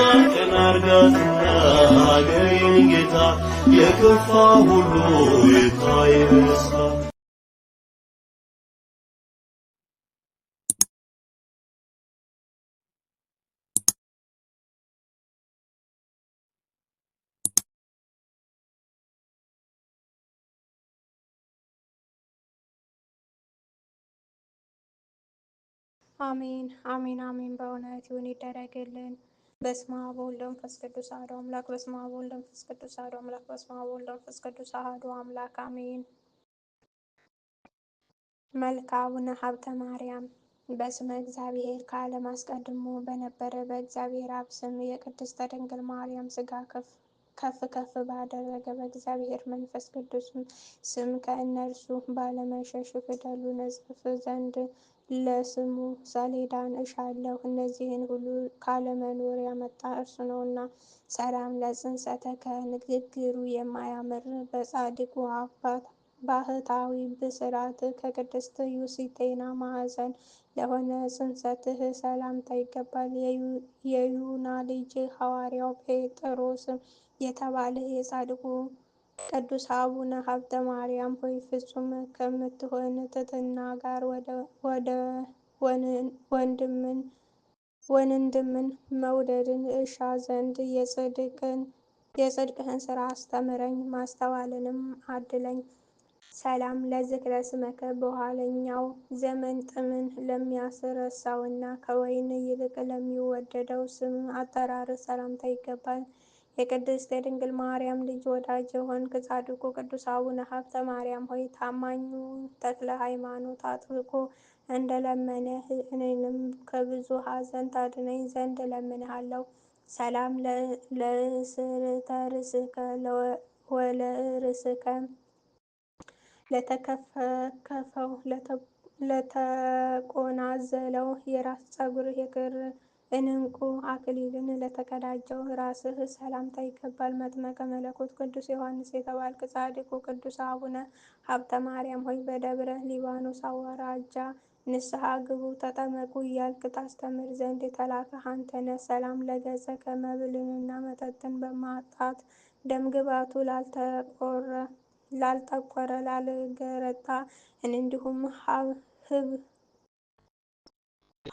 ቀን አርጋትና አገሬን ጌታ የከፋ ሁሉ ይታይ በደስታ። አሜን አሜን አሜን። በእውነት ይሁን ይደረግልን። በስመ አብ ወወልድ ወመንፈስ ቅዱስ አሐዱ አምላክ። በስመ አብ ወወልድ ወመንፈስ ቅዱስ አሐዱ አምላክ። በስመ አብ ወወልድ ወመንፈስ ቅዱስ አሐዱ አምላክ አሜን። መልክዐ አቡነ ሀብተ ማርያም። በስመ እግዚአብሔር ከዓለም አስቀድሞ በነበረ በእግዚአብሔር አብ ስም የቅድስተ ድንግል ማርያም ሥጋ ከፍ ከፍ ባደረገ በእግዚአብሔር መንፈስ ቅዱስ ስም ከእነርሱ ባለመሸሽ ፊደሉን እጽፍ ዘንድ ለስሙ ሰሌዳን እሻለሁ። እነዚህን ሁሉ ካለመኖር ያመጣ እርሱ ነውና። ሰላም ለጽንሰተከ ንግግሩ የማያምር በጻድቁ አባት ባህታዊ ብስራት ከቅድስት ዩስጢና ማኅፀን ለሆነ ጽንሰትህ ሰላምታ ይገባል። የዩና ልጅ ሐዋርያው ጴጥሮስ የተባልህ የጻድቁ ቅዱስ አቡነ ሀብተ ማርያም ሆይ ፍጹም ከምትሆን ትሕትና ጋር ወንድምን መውደድን እሻ ዘንድ የጽድቅህን ሥራ አስተምረኝ፣ ማስተዋልንም አድለኝ። ሰላም ለዝክረ ስመከ በኋለኛው ዘመን ጥምን ለሚያስረሳውና ከወይን ይልቅ ለሚወደደው ስም አጠራር ሰላምታ ይገባል። የቅድስት የድንግል ማርያም ልጅ ወዳጅ የሆንክ ጻድቁ ቅዱስ አቡነ ሀብተ ማርያም ሆይ ታማኙ ተክለ ሃይማኖት አጥብቆ እንደለመነህ እኔንም ከብዙ ሐዘን ታድነኝ ዘንድ እለምንሃለሁ። ሰላም ለእስርተ ርእስከ ወለርእስከ ለተከፈከፈው ለተቆናዘለው የራስ ፀጉር የክር እንቁ አክሊልን ለተቀዳጀው ራስህ ሰላምታ ይገባል። መጥመቀ መለኮት ቅዱስ ዮሐንስ የተባልክ ጻድቁ ቅዱስ አቡነ ሀብተ ማርያም ሆይ በደብረ ሊባኖስ አውራጃ ንስሐ ግቡ ተጠመቁ እያልክ ታስተምር ዘንድ የተላከህ አንተ ነህ። ሰላም ለገጸከ መብልንና መጠጥን በማጣት ደምግባቱ ላልጠቆረ ላልገረጣ እንዲሁም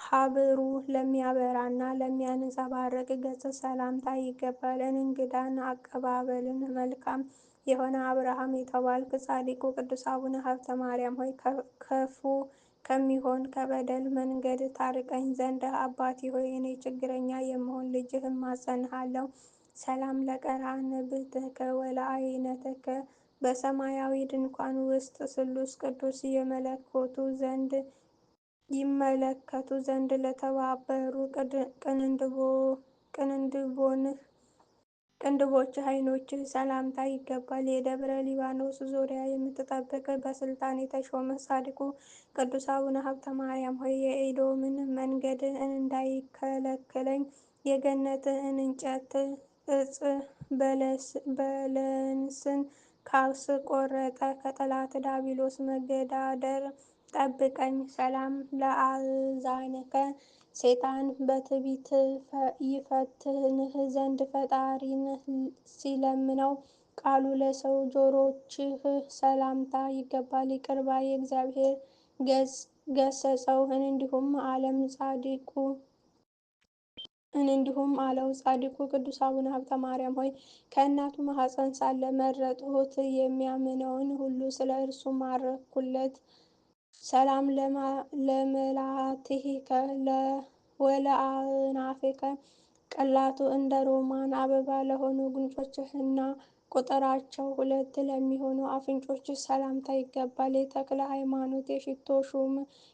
ሀብሩ ለሚያበራና ለሚያንጸባርቅ ገጽ ሰላምታ ይገባል። እንግዳን አቀባበልን መልካም የሆነ አብርሃም የተባልክ ጻድቁ ቅዱስ አቡነ ሀብተ ማርያም ሆይ ክፉ ከሚሆን ከበደል መንገድ ታርቀኝ ዘንድ አባቴ ሆይ እኔ ችግረኛ የምሆን ልጅህ እማጸንሃለሁ። ሰላም ለቀራንብትከ ወለዓይንትከ በሰማያዊ ድንኳን ውስጥ ስሉስ ቅዱስ ይመለከቱ ዘንድ ለተባበሩ ቅንድቦችህ ዓይኖችህ ሰላምታ ይገባል። የደብረ ሊባኖስ ዙሪያ የምትጠብቅ በስልጣን የተሾመህ ጻድቁ ቅዱስ አቡነ ሀብተ ማርያም ሆይ የኤዶምን መንገድ እንዳይከለክለኝ የገነትን እንጨት ዕፀ በለስን ካስቆረጠ ከጠላት ዲያብሎስ መገዳደር ጠብቀኝ። ሰላም ለአእዛንከ ሰይጣን በትዕቢት ይፈትንህ ዘንድ ፈጣሪን ሲለምነው ቃሉ ለሰው ጆሮችህ ሰላምታ ይገባል። ይቅር ባይ እግዚአብሔር ገሰጸው እንዲሁም አለው ጻድቁ ቅዱስ አቡነ ሀብተ ማርያም ሆይ ከእናቱ ማኅፀን ሳለ መረጥሁት፣ የሚያምነውን ሁሉ ስለ እርሱ ማረኩለት። ሰላም ለመላትሂከ ወለአእናፍከ ቅላቱ እንደ ሮማን አበባ ለሆኑ ጉንጮችህና ቁጥራቸው 2 ለሚሆኑ አፍንጮችህ ሰላምታ ይገባል። የተክለ ሃይማኖት የሽቶ ሹም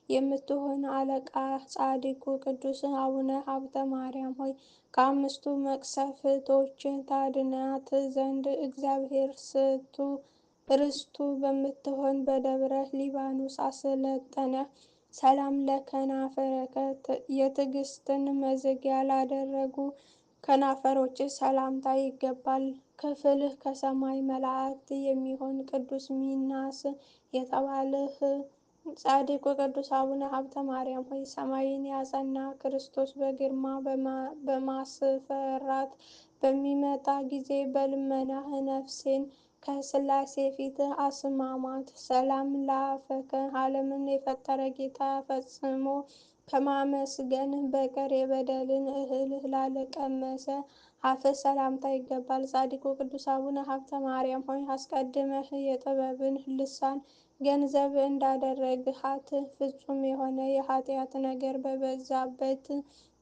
የምትሆን አለቃ ጻድቁ ቅዱስ አቡነ ሀብተ ማርያም ሆይ ከአምስቱ መቅሰፍቶች ታድናት ዘንድ እግዚአብሔር ርስቱ በምትሆን በደብረ ሊባኖስ አሰለጠነህ። ሰላም ለከናፈረከ የትዕግስትን መዝጊያ ላደረጉ ከናፈሮችህ ሰላምታ ይገባል። ክፍልህ ከሰማይ መላእክት የሚሆን ቅዱስ ሚናስ የተባልህ ጻድቁ ቅዱስ አቡነ ሀብተ ማርያም ሆይ ሰማይን ያጸና ክርስቶስ በግርማ በማስፈራት በሚመጣ ጊዜ በልመናህ ነፍሴን ከሥላሴ ፊት አስማማት። ሰላም ለአፈከ ዓለምን የፈጠረ ጌታ ፈጽሞ ከማመስገን በቀር የበደልን እህል ላለቀመሰ አፍ ሰላምታ ይገባል። ጻድቁ ቅዱስ አቡነ ሀብተ ማርያም ሆይ አስቀድመህ የጥበብን ልሳን ገንዘብ እንዳደረግሃት ፍጹም የሆነ የኃጢአት ነገር በበዛበት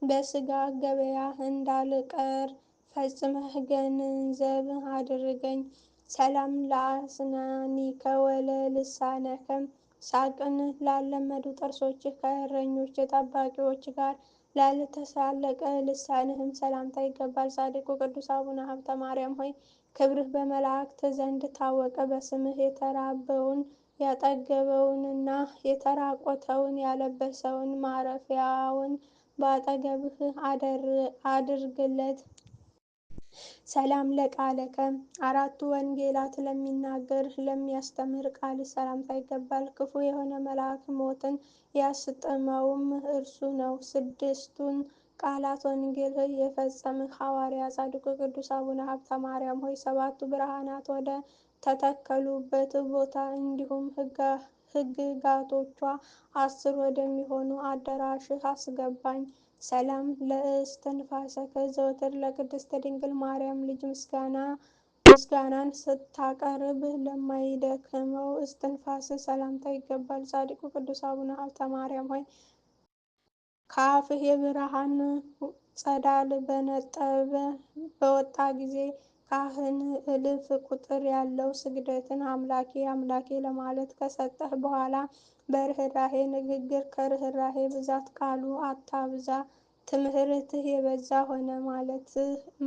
በሥጋ ገበያ እንዳልቀር ፈጽመህ ገንዘብ አድርገኝ። ሰላም ለአስናኒከ ወለልሳነከ ሳቅን ላለመዱ ጥርሶችህ ከእረኞች ጠባቂዎች ጋር ላልተሳለቀ ልሳንህም ሰላምታ ይገባል። ጻድቁ ቅዱስ አቡነ ሀብተ ማርያም ሆይ ክብርህ በመላእክት ዘንድ ታወቀ። በስምህ የተራበውን ያጠገበውንና የተራቆተውን ያለበሰውን ማረፊያውን በአጠገብህ አድርግለት። ሰላም ለቃለከ አራቱ ወንጌላት ለሚናገር ለሚያስተምር ቃል ሰላምታ ይገባል። ክፉ የሆነ መልአክ ሞትን ያስጥመውም እርሱ ነው። ስድስቱን ቃላት ወንጌል የፈጸምህ ሐዋርያ ጻድቁ ቅዱስ አቡነ ሀብተ ማርያም ሆይ ሰባቱ ብርሃናት ወደ ተተከሉበት ቦታ እንዲሁም ሕግጋቶቿ 10 ወደሚሆኑ አዳራሽህ አስገባኝ። ሰላም ለእስትንፋሰከ ዘወትር ለቅድስት ድንግል ማርያም ልጅ ምስጋናን ስታቀርብ ለማይደክመው እስትንፋስ ሰላምታ ይገባል። ጻድቁ ቅዱስ አቡነ ሀብተ ማርያም ሆይ ከአፍህ የብርሃን ጸዳል በነጠበ በወጣ ጊዜ ካህን እልፍ ቁጥር ያለው ስግደትን አምላኬ አምላኬ ለማለት ከሰጠህ በኋላ በርኅራኄ ንግግር ከርኅራኄ ብዛት ቃሉ አታብዛ ትምህርትህ የበዛ ሆነ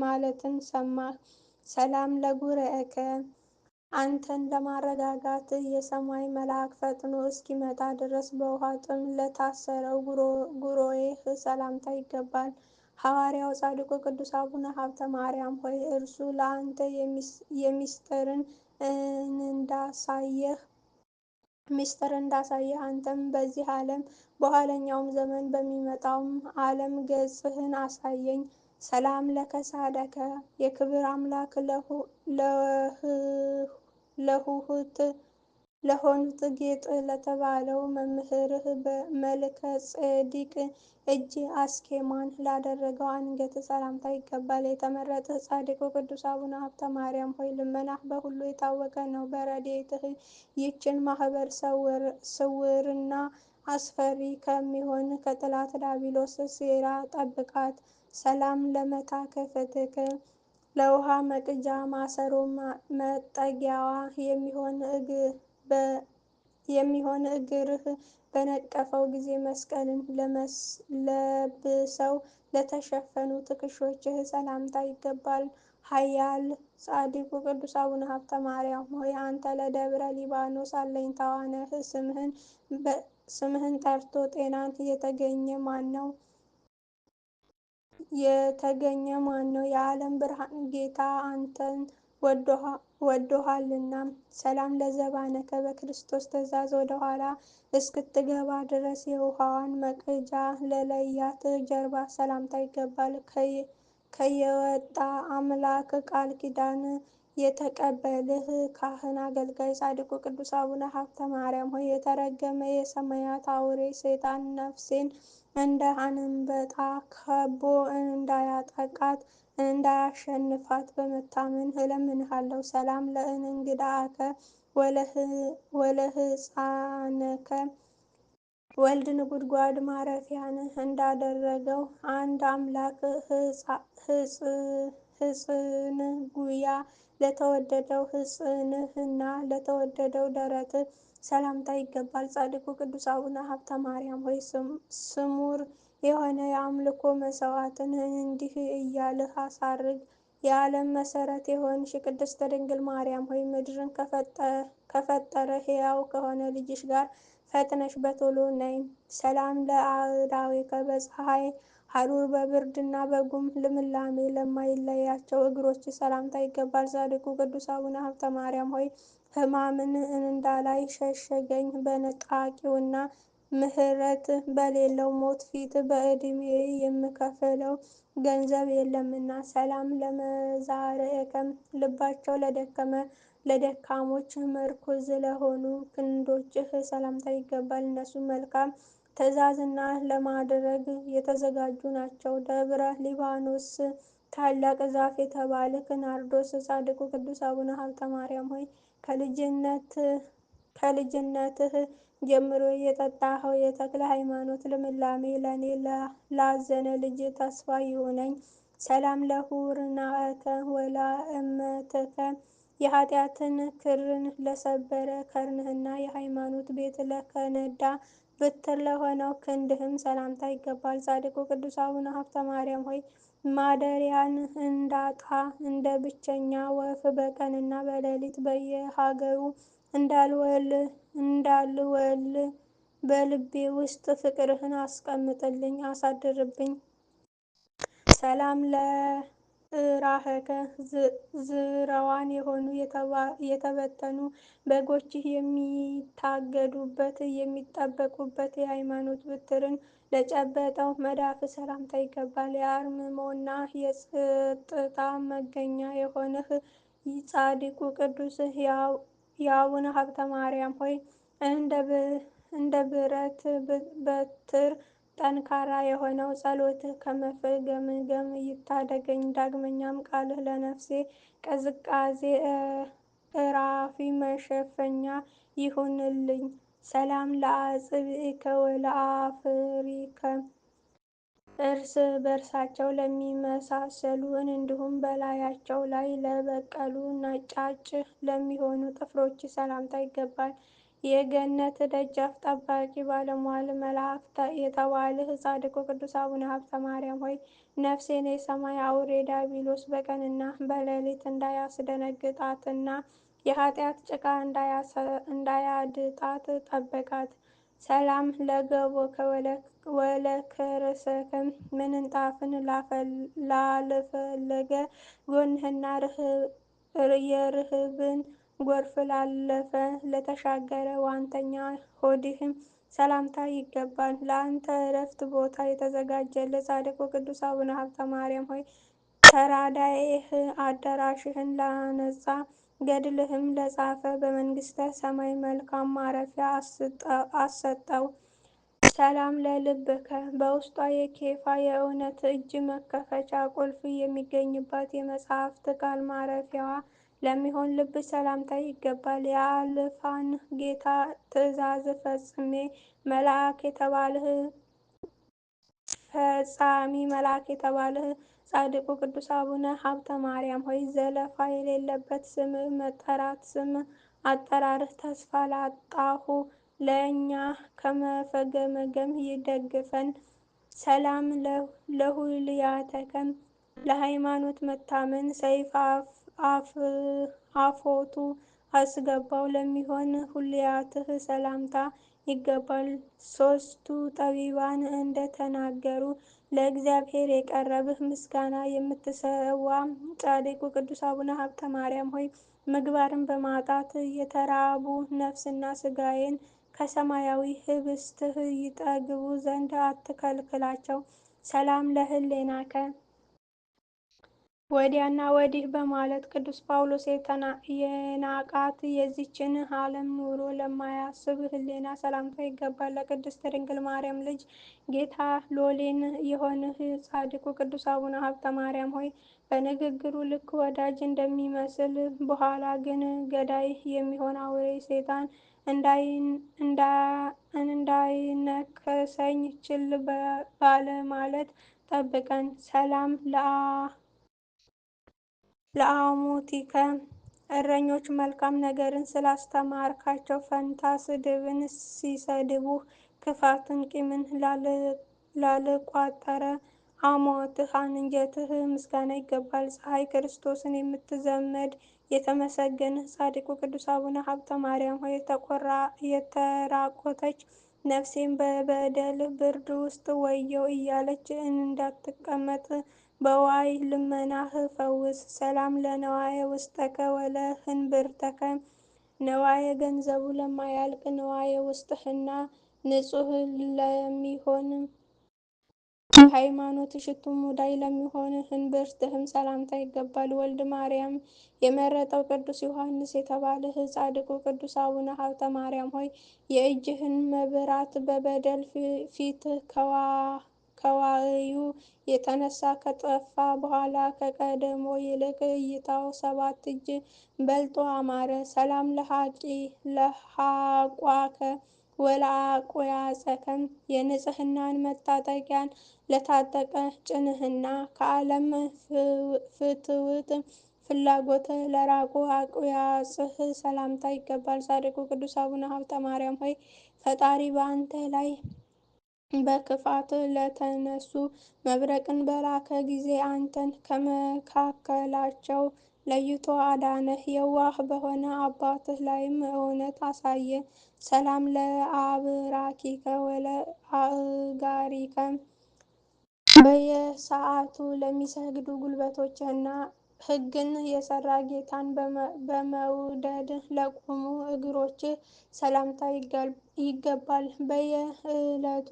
ማለትን ሰማህ። ሰላም ለጉረኤከ አንተን ለማረጋጋት የሰማይ መልአክ ፈጥኖ እስኪመጣ ድረስ በውሃ ጥም ለታሰረው ጉሮሮዬህ ሰላምታ ይገባል። ሐዋርያው ጻድቁ ቅዱስ አቡነ ሀብተ ማርያም ሆይ እርሱ ለአንተ የሚስጥርን እንዳሳየህ አንተም በዚህ ዓለም በኋለኛውም ዘመን በሚመጣውም ዓለም ገጽህን አሳየኝ። ሰላም ለከሳደከ የክብር አምላክ ለሆኑት ጌጥ ለተባለው መምህርህ በመልከ ጼዴቅ እጅ አስኬማን ላደረገው አንገት ሰላምታ ይገባል። የተመረጥህ ጻድቁ ቅዱስ አቡነ ሀብተ ማርያም ሆይ ልመናህ በሁሉ የታወቀ ነው። በረድኤትህ ይህችን ማህበር ስውርና አስፈሪ ከሚሆን ከጠላት ዲያብሎስ ሴራ ጠብቃት። ሰላም ለመታከፍትከ ለውሃ መቅጃ ማሰሮ መጠጊያዋ የሚሆን እግርህ በነቀፈው ጊዜ መስቀልን ለብሰው ለተሸፈኑ ትከሻዎችህ ሰላምታ ይገባል። ኃያል ጻድቁ ቅዱስ አቡነ ሀብተ ማርያም ሆይ አንተ ለደብረ ሊባኖስ አለኝታዋ ነህ። ስምህን ጠርቶ ጤናን የተገኘ ማን ነው? የዓለም ብርሃን ጌታ አንተን ወዶሃልና። ሰላም ለዘባነከ በክርስቶስ ትእዛዝ ወደ ኋላ እስክትገባ ድረስ የውሃዋን መቅጃ ለለያት ጀርባ ሰላምታ ይገባል። ከየወጣ አምላክ ቃል ኪዳን የተቀበልህ ካህን አገልጋይ ጻድቁ ቅዱስ አቡነ ሀብተ ማርያም ሆይ የተረገመ የሰማያት አውሬ ሰይጣን ነፍሴን እንደ አንበጣ ከቦ እንዳያጠቃት እንዳያሸንፋት በመታመን እለምንሃለሁ። ሰላም ለእንግዳአከ ወለሕፃነከ ወልድ ነጎድጓድ ማረፊያን እንዳደረገው አንድ አምላክ ሕፅን ጉያ ለተወደደው ሕፅንህና ለተወደደው ደረትህ ሰላምታ ይገባል። ጻድቁ ቅዱስ አቡነ ሀብተ ማርያም ሆይ ስሙር የሆነ የአምልኮ መሥዋዕትን እንዲህ እያልህ አሳርግ። የዓለም መሠረት የሆንሽ ቅድስት ድንግል ማርያም ሆይ ምድርን ከፈጠረ ሕያው ከሆነ ልጅሽ ጋር ፈጥነሽ በቶሎ ነይ። ሰላም ለአእዳዊከ በፀሐይ ሐሩር በብርድና በጉም ልምላሜ ለማይለያቸው እግሮች ሰላምታ ይገባል። ጻድቁ ቅዱስ አቡነ ሀብተ ማርያም ሆይ ሕማምን እንዳላይ ሸሸገኝ በነጣቂውና ምሕረት በሌለው ሞት ፊት በዕድሜ የምከፍለው ገንዘብ የለምና። ሰላም ለመዛርዕከ ልባቸው ለደከመ ለደካሞች ምርኩዝ ለሆኑ ክንዶችህ ሰላምታ ይገባል። እነሱም መልካም ትእዛዝና ለማድረግ የተዘጋጁ ናቸው። ደብረ ሊባኖስ ታላቅ ዛፍ የተባልክ ናርዶስ ጻድቁ ቅዱስ አቡነ ሀብተ ማርያም ሆይ ከልጅነትህ ጀምሮ የጠጣኸው የተክለ ሃይማኖት ልምላሜ ለእኔ ላዘነ ልጅ ተስፋ ይሁነኝ። ሰላም ለሁርናከ ወላእመትከ የኃጢአትን ክርን ለሰበረ ከርንህና የሃይማኖት ቤት ለከነዳ ብትር ለሆነው ክንድህም ሰላምታ ይገባል። ጻድቁ ቅዱስ አቡነ ሀብተ ማርያም ሆይ ማደሪያን እንዳጣ እንደ ብቸኛ ወፍ በቀንና በሌሊት በየሀገሩ እንዳልወል በልቤ ውስጥ ፍቅርህን አስቀምጥልኝ አሳድርብኝ። ሰላም ለእራህከ ዝረዋን የሆኑ የተበተኑ በጎችህ የሚታገዱበት የሚጠበቁበት የሃይማኖት በትርን ለጨበጠው መዳፍ ሰላምታ ይገባል። የአርምሞና የጸጥታ መገኛ የሆንህ ጻድቁ ቅዱስ የአቡነ ሀብተ ማርያም ሆይ እንደ ብረት በትር ጠንካራ የሆነው ጸሎትህ ከመፍገምገም ይታደገኝ። ዳግመኛም ቃልህ ለነፍሴ ቅዝቃዜ እራፊ መሸፈኛ ይሁንልኝ። ሰላም ለአጽብዕከ ወለአፍሪከ እርስ በርሳቸው ለሚመሳሰሉ እንዲሁም በላያቸው ላይ ለበቀሉ ነጫጭ ለሚሆኑ ጥፍሮች ሰላምታ ይገባል። የገነት ደጃፍ ጠባቂ ባለሟል መልአክ የተባልህ ጻድቁ ቅዱስ አቡነ ሀብተ ማርያም ሆይ ነፍሴን የሰማይ አውሬ ዲያብሎስ በቀንና በሌሊት እንዳያስደነግጣትና የኃጢአት ጭቃ እንዳያድጣት ጠብቃት። ሰላም ለገቦከ ወለከርሰከ ምንጣፍን ላልፈለገ ጎንህና የርህብን ጎርፍ ላለፈ ለተሻገረ ዋንተኛ ሆድህም ሰላምታ ይገባል። ለአንተ ዕረፍት ቦታ የተዘጋጀልህ ጻድቁ ቅዱስ አቡነ ሀብተ ማርያም ሆይ ተራዳኢህ አዳራሽህን ላነጻ ገድልህም ለጻፈ በመንግሥተ ሰማይ መልካም ማረፊያ አሰጠው። ሰላም ለልብከ በውስጧ የኬፋ የእውነት እጅ መክፈቻ ቁልፍ የሚገኝባት የመጽሐፍት ቃል ማረፊያዋ ለሚሆን ልብ ሰላምታ ይገባል። የአልፋን ጌታ ትእዛዝ ፈጻሚ መልአክ የተባልህ ጻድቁ ቅዱስ አቡነ ሀብተ ማርያም ሆይ ዘለፋ የሌለበት ስምህ መጠራት ስም አጠራርህ ተስፋ ላጣሁ ለእኛ ከመፈገምገም ይደግፈን። ሰላም ለሁልያተከ ለሃይማኖት መታመን ሰይፍ አፎቱ አስገባው ለሚሆን ሁልያትህ ሰላምታ ይገባል። ሦስቱ ጠቢባን እንደተናገሩ ለእግዚአብሔር የቀረብህ ምስጋና የምትሰዋ ጻድቁ ቅዱስ አቡነ ሀብተ ማርያም ሆይ ምግባርን በማጣት የተራቡ ነፍስና ሥጋዬን ከሰማያዊ ህብስትህ ይጠግቡ ዘንድ አትከልክላቸው። ሰላም ለህሌናከ ወዲያና ወዲህ በማለት ቅዱስ ጳውሎስ የናቃት የዚችን ዓለም ኑሮ ለማያስብ ህሌና ሰላምታ ይገባል። ለቅድስት ድንግል ማርያም ልጅ ጌታ ሎሌን የሆንህ ጻድቁ ቅዱስ አቡነ ሀብተ ማርያም ሆይ በንግግሩ ልክ ወዳጅ እንደሚመስል በኋላ ግን ገዳይ የሚሆን አውሬ ሰይጣን እንዳይነክሰኝ ችል ባለ ማለት ጠብቀን። ሰላም ለአሙቲከ እረኞች መልካም ነገርን ስላስተማርካቸው ፈንታ ስድብን ሲሰድቡህ ክፋትን ቂምን ላልቋጠረ አሞትህ አንጀትህ ምስጋና ይገባል። ፀሐይ ክርስቶስን የምትዘመድ የተመሰገንህ ጻድቁ ቅዱስ አቡነ ሀብተ ማርያም ሆይ የተራቆተች ነፍሴም በበደል ብርድ ውስጥ ወየው እያለች እንዳትቀመጥ በዋይ ልመናህ ፈውስ። ሰላም ለነዋየ ውስጠከ ወለህንብርተከ ነዋየ ገንዘቡ ለማያልቅ ነዋየ ውስጥህና ንጹህ ለሚሆን የሃይማኖት ሽቱ ሙዳይ ለሚሆን እንብርትህም ሰላምታ ይገባል። ወልድ ማርያም የመረጠው ቅዱስ ዮሐንስ የተባልህ ጻድቁ ቅዱስ አቡነ ሀብተ ማርያም ሆይ የእጅህን መብራት በበደል ፊት ከዋዕዩ የተነሳ ከጠፋ በኋላ ከቀደሞ ይልቅ እይታው 7 እጅ በልጦ አማረ። ሰላም ለሐቋከ ወለአቆያጸከም የንጽህናን መታጠቂያን ለታጠቀ ጭንህና ከዓለም ፍትውት ፍላጎት ለራቁ አቆያጽህ ሰላምታ ይገባል። ጻድቁ ቅዱስ አቡነ ሀብተ ማርያም ሆይ ፈጣሪ በአንተ ላይ በክፋት ለተነሱ መብረቅን በላከ ጊዜ አንተን ከመካከላቸው ለይቶ አዳነህ። የዋህ በሆነ አባትህ ላይም እውነት አሳየ። ሰላም ለአብራኪከ ወለአእጋሪከ በየሰዓቱ ለሚሰግዱ ጉልበቶችህና ሕግን የሰራ ጌታን በመውደድ ለቆሙ እግሮችህ ሰላምታ ይገባል። በየዕለቱ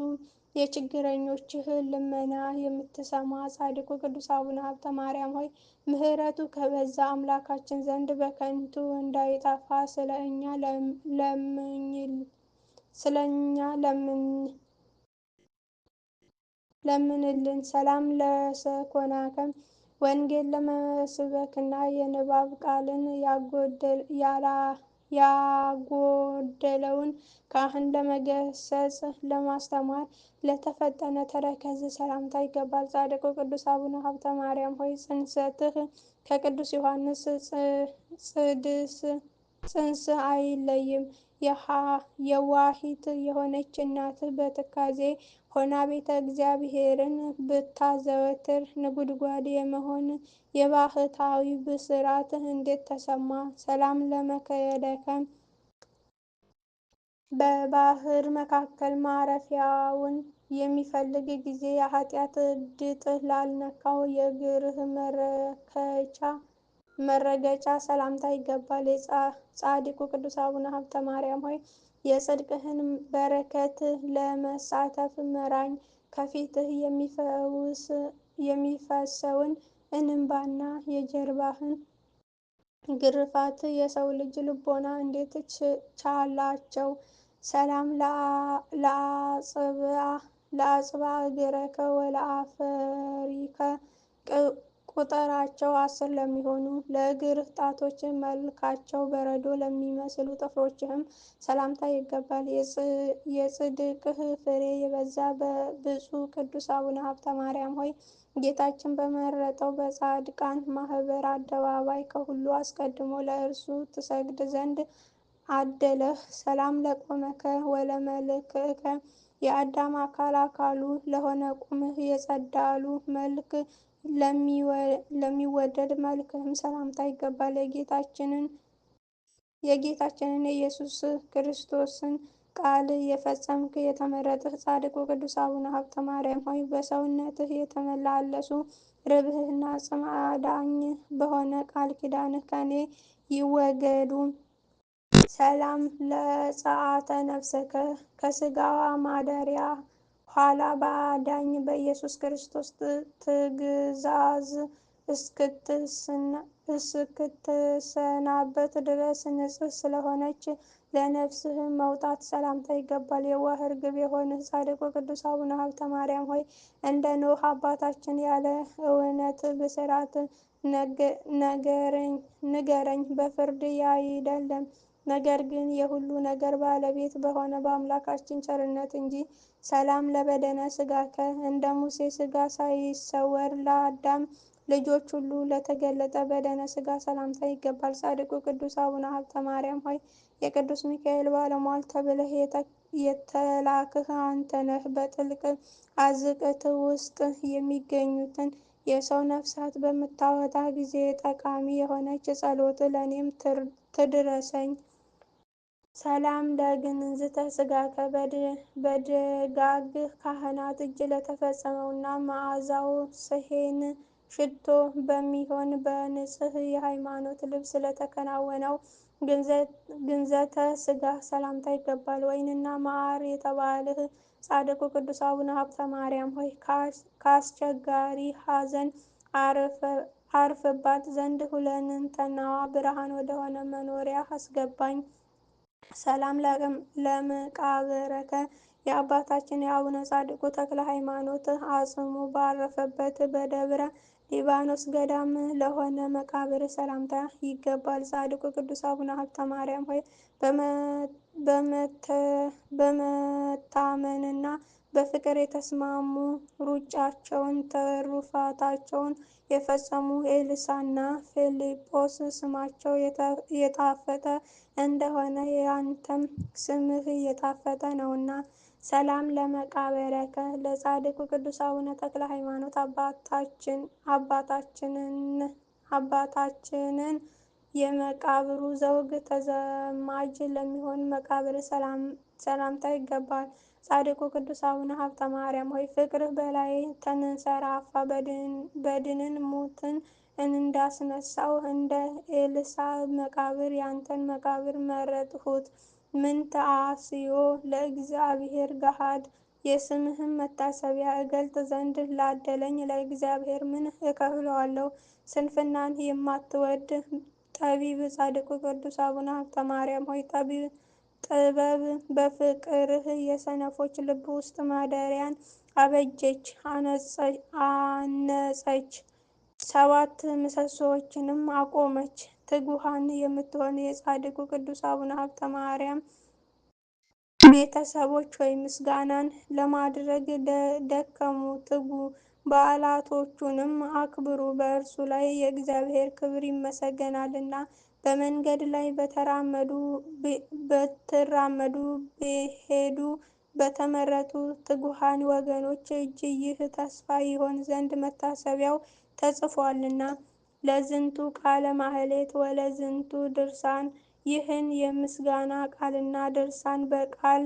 የችግረኞችህ ልመና የምትሰማ ጻድቁ ቅዱስ አቡነ ሀብተ ማርያም ሆይ ምሕረቱ ከበዛ አምላካችን ዘንድ በከንቱ እንዳይጠፋ ስለ እኛ ለምንልን። ሰላም ለሰኮናከ ወንጌል ለመስበክና የንባብ ቃልን ያጎደለውን ካህን ለመገሰጽ ለማስተማር ለተፈጠነ ተረከዝ ሰላምታ ይገባል። ጻድቁ ቅዱስ አቡነ ሀብተ ማርያም ሆይ ጽንሰትህ ከቅዱስ ዮሐንስ ጽንስ አይለይም። የዋሂት የሆነች እናትህ በትካዜ ሆና ቤተ እግዚአብሔርን ብታዘወትር ንጉድጓድ የመሆን የባህታዊ ብስራት እንዴት ተሰማ። ሰላም ለመከየደከ በባህር መካከል ማረፊያውን የሚፈልግ ጊዜ የኃጢአት ድጥ ላልነካው የእግርህ መረገጫ ሰላምታ ይገባል። ጻድቁ ቅዱስ አቡነ ሀብተ ማርያም ሆይ የጽድቅህን በረከት ለመሳተፍ ምራኝ። ከፊትህ የሚፈሰውን እንባና የጀርባህን ግርፋት የሰው ልጅ ልቦና እንዴት ቻላቸው። ሰላም ለአጽብዓ እግረከ ወለአፍሪከ ቁጥራቸው 10 ለሚሆኑ ለእግርህ ጣቶች መልካቸው በረዶ ለሚመስሉ ጥፍሮችህም ሰላምታ ይገባል። የጽድቅህ ፍሬ የበዛ ብፁዕ ቅዱስ አቡነ ሀብተ ማርያም ሆይ ጌታችን በመረጠው በጻድቃን ማህበር አደባባይ ከሁሉ አስቀድሞ ለእርሱ ትሰግድ ዘንድ አደለህ። ሰላም ለቆመከ ወለመልክዕከ የአዳም አካል አካሉ ለሆነ ቁምህ የጸዳሉ መልክ ለሚወደድ መልክህም ሰላምታ ይገባል። የጌታችንን የኢየሱስ ክርስቶስን ቃል የፈጸምክ የተመረጥህ ጻድቁ ቅዱስ አቡነ ሀብተ ማርያም ሆይ በሰውነትህ የተመላለሱ ርብህና ጽም አዳኝ በሆነ ቃል ኪዳንህ ከኔ ይወገዱ። ሰላም ለጸአተ ነፍስከ ከስጋዋ ማደሪያ ኋላ በአዳኝ በኢየሱስ ክርስቶስ ትግዛዝ እስክትሰናበት ድረስ ንጽሕ ስለሆነች ለነፍስህ መውጣት ሰላምታ ይገባል። የዋህ ርግብ የሆንህ ጻድቁ ቅዱስ አቡነ ሀብተ ማርያም ሆይ እንደ ኖህ አባታችን ያለ እውነት ብስራት ንገረኝ፣ በፍርድ ያይደለም ነገር ግን የሁሉ ነገር ባለቤት በሆነ በአምላካችን ቸርነት እንጂ። ሰላም ለበደነ ሥጋከ እንደ ሙሴ ሥጋ ሳይሰወር ለአዳም ልጆች ሁሉ ለተገለጠ በደነ ሥጋ ሰላምታ ይገባል። ጻድቁ ቅዱስ አቡነ ሀብተ ማርያም ሆይ የቅዱስ ሚካኤል ባለሟል ተብለህ የተላክህ አንተ ነህ። በጥልቅ አዘቅት ውስጥ የሚገኙትን የሰው ነፍሳት በምታወጣ ጊዜ ጠቃሚ የሆነች ጸሎት ለእኔም ትድረሰኝ። ሰላም ለግንዝተ ሥጋከ በደጋግ ካህናት እጅ ለተፈጸመውና መዓዛው ስሄን ሽቶ በሚሆን በንጽሕ የሃይማኖት ልብስ ለተከናወነው ግንዘተ ሥጋ ሰላምታ ይገባል። ወይንና መዓር የተባልህ ጻድቁ ቅዱስ አቡነ ሀብተ ማርያም ሆይ ከአስቸጋሪ ሐዘን አርፍባት ዘንድ ሁለንተናዋ ብርሃን ወደሆነ መኖሪያ አስገባኝ። ሰላም ለመቃብረከ የአባታችን የአቡነ ጻድቁ ተክለ ሃይማኖት አጽሙ ባረፈበት በደብረ ሊባኖስ ገዳም ለሆነ መቃብር ሰላምታ ይገባል። ጻድቁ ቅዱስ አቡነ ሀብተ ማርያም ሆይ በመታመንና በፍቅር የተስማሙ ሩጫቸውን ትሩፋታቸውን የፈጸሙ ኤልሳና ፊልጶስ ስማቸው የጣፈጠ እንደሆነ ያንተም ስምህ የጣፈጠ ነውና። ሰላም ለመቃብረከ ለጻድቁ ቅዱስ አቡነ ተክለ ሃይማኖት አባታችንን የመቃብሩ ዘውግ ተዘማጅ ለሚሆን መቃብር ሰላምታ ይገባል። ጻድቁ ቅዱስ አቡነ ሀብተ ማርያም ሆይ ፍቅርህ በላይ ተንሰራፋ፣ በድንን ሙትን እንዳስነሳው እንደ ኤልሳ መቃብር ያንተን መቃብር መረጥሁት። ምን ተአስዮ ለእግዚአብሔር ገሃድ የስምህን መታሰቢያ እገልጥ ዘንድ ላደለኝ ለእግዚአብሔር ምን እከፍለዋለሁ? ስንፍናን የማትወድ ጠቢብ ጻድቁ ቅዱስ አቡነ ሀብተ ማርያም ሆይ ጥበብ በፍቅርህ የሰነፎች ልብ ውስጥ ማደሪያን አበጀች አነጸች፣ 7 ምሰሶዎችንም አቆመች። ትጉሃን የምትሆን የጻድቁ ቅዱስ አቡነ ሀብተ ማርያም ቤተሰቦች ሆይ ምስጋናን ለማድረግ ደከሙ፣ ትጉ፣ በዓላቶቹንም አክብሩ። በእርሱ ላይ የእግዚአብሔር ክብር ይመሰገናልና። በመንገድ ላይ ብትራመዱ ብሄዱ በተመረጡ ትጉሃን ወገኖች እጅ ይህ ተስፋ ይሆን ዘንድ መታሰቢያው ተጽፏልና። ለዝንቱ ቃለ ማህሌት ወለዝንቱ ድርሳን ይህን የምስጋና ቃልና ድርሳን በቃል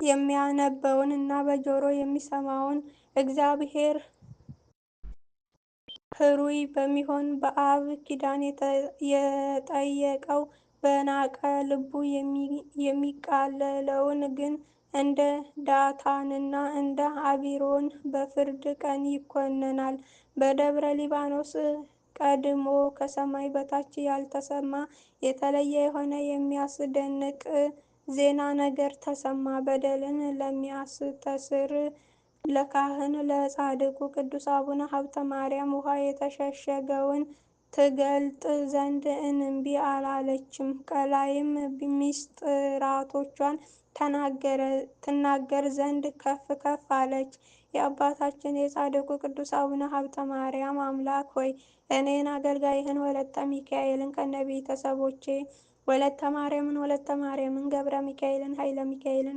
የሚያነበውን እና በጆሮ የሚሰማውን እግዚአብሔር ሕሩይ በሚሆን በአብ ኪዳን የጠየቀው በናቀ ልቡ የሚቃለለውን ግን እንደ ዳታንና እንደ አቢሮን በፍርድ ቀን ይኮነናል። በደብረ ሊባኖስ ቀድሞ ከሰማይ በታች ያልተሰማ የተለየ የሆነ የሚያስደንቅ ዜና ነገር ተሰማ። በደልን ለሚያስተስር ለካህን ለጻድቁ ቅዱስ አቡነ ሀብተ ማርያም ውኃ የተሸሸገውን ትገልጥ ዘንድ እንቢ አላለችም። ቀላይም ሚስጥራቶቿን ትናገር ዘንድ ከፍ ከፍ አለች። የአባታችን የጻድቁ ቅዱስ አቡነ ሀብተ ማርያም አምላክ ሆይ እኔን አገልጋይህን ወለተ ሚካኤልን ከነቤተሰቦቼ ወለተ ማርያምን ገብረ ሚካኤልን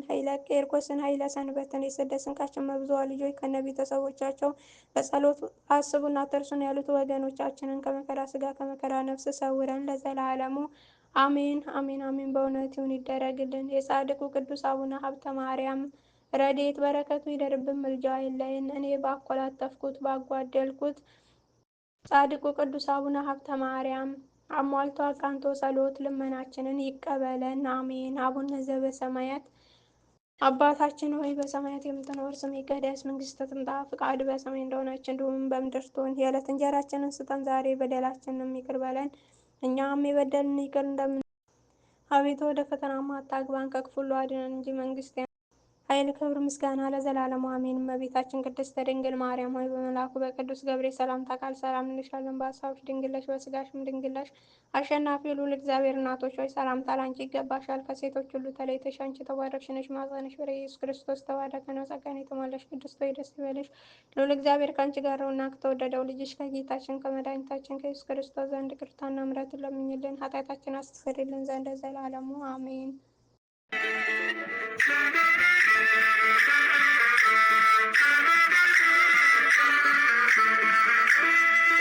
ኃይለ ቄርቆስን ኃይለ ሰንበትን የስደት ስንቃችን መብዙኃን ልጆች ከነቤተሰቦቻቸው በጸሎት አስቡን አትርሱን ያሉት ወገኖቻችንን ከመከራ ስጋ ከመከራ ነፍስ ሰውረን ለዘላለሙ አሜን አሜን አሜን። በእውነት ይሁን ይደረግልን። የጻድቁ ቅዱስ አቡነ ሀብተ ማርያም ረድኤት በረከቱ ይደርብን፣ ምልጃው አይለየን። እኔ ባኮላተፍኩት ባጓደልኩት ጻድቁ ቅዱስ አቡነ ሀብተ ማርያም አሟልቶ አቃንቶ ጸሎት ልመናችንን ይቀበለን፣ አሜን። አቡነ ዘበሰማያት አባታችን ሆይ በሰማያት የምትኖር ስምህ ይቀደስ፣ መንግስትህ ትምጣ፣ ፈቃድህ በሰማይ እንደሆነች እንዲሁም በምድር ትሁን። የዕለት እንጀራችንን ስጠን ዛሬ፣ በደላችንንም ይቅር በለን እኛም የበደሉንን ይቅር እንደምን። አቤቱ ወደ ፈተናም አታግባን ከክፉ ሁሉ አድነን እንጂ መንግስት ኃይል፣ ክብር፣ ምስጋና ለዘላለሙ አሜን። እመቤታችን ቅድስት ድንግል ማርያም ሆይ በመልአኩ በቅዱስ ገብርኤል ሰላምታ ቃል ሰላም እንልሻለን። በሐሳብሽ ድንግል ነሽ፣ በሥጋሽም ድንግል ነሽ። አሸናፊ ልዑል እግዚአብሔር እናቶች ሆይ ሰላምታ ላንቺ ይገባሻል። ከሴቶች ሁሉ ተለይተሽ አንቺ የተባረክሽ ነሽ፣ ማኅፀንሽ ፍሬ ኢየሱስ ክርስቶስ የተባረከ ነው። ጸጋን የተሞላሽ ቅድስት ሆይ ደስ ይበልሽ፣ ልዑል እግዚአብሔር ከአንቺ ጋር ነውና ከተወደደው ልጅሽ ከጌታችን ከመድኃኒታችን ከኢየሱስ ክርስቶስ ዘንድ ይቅርታና ምሕረትን ለምኝልን ኃጢአታችንን ያስተሰርይልን ዘንድ ለዘላለሙ አሜን።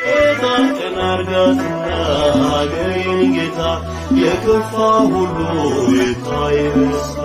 ጌታችን አርጋትና ሀገሬን ጌታ የከፋ ሁሉ ይታይ በስታ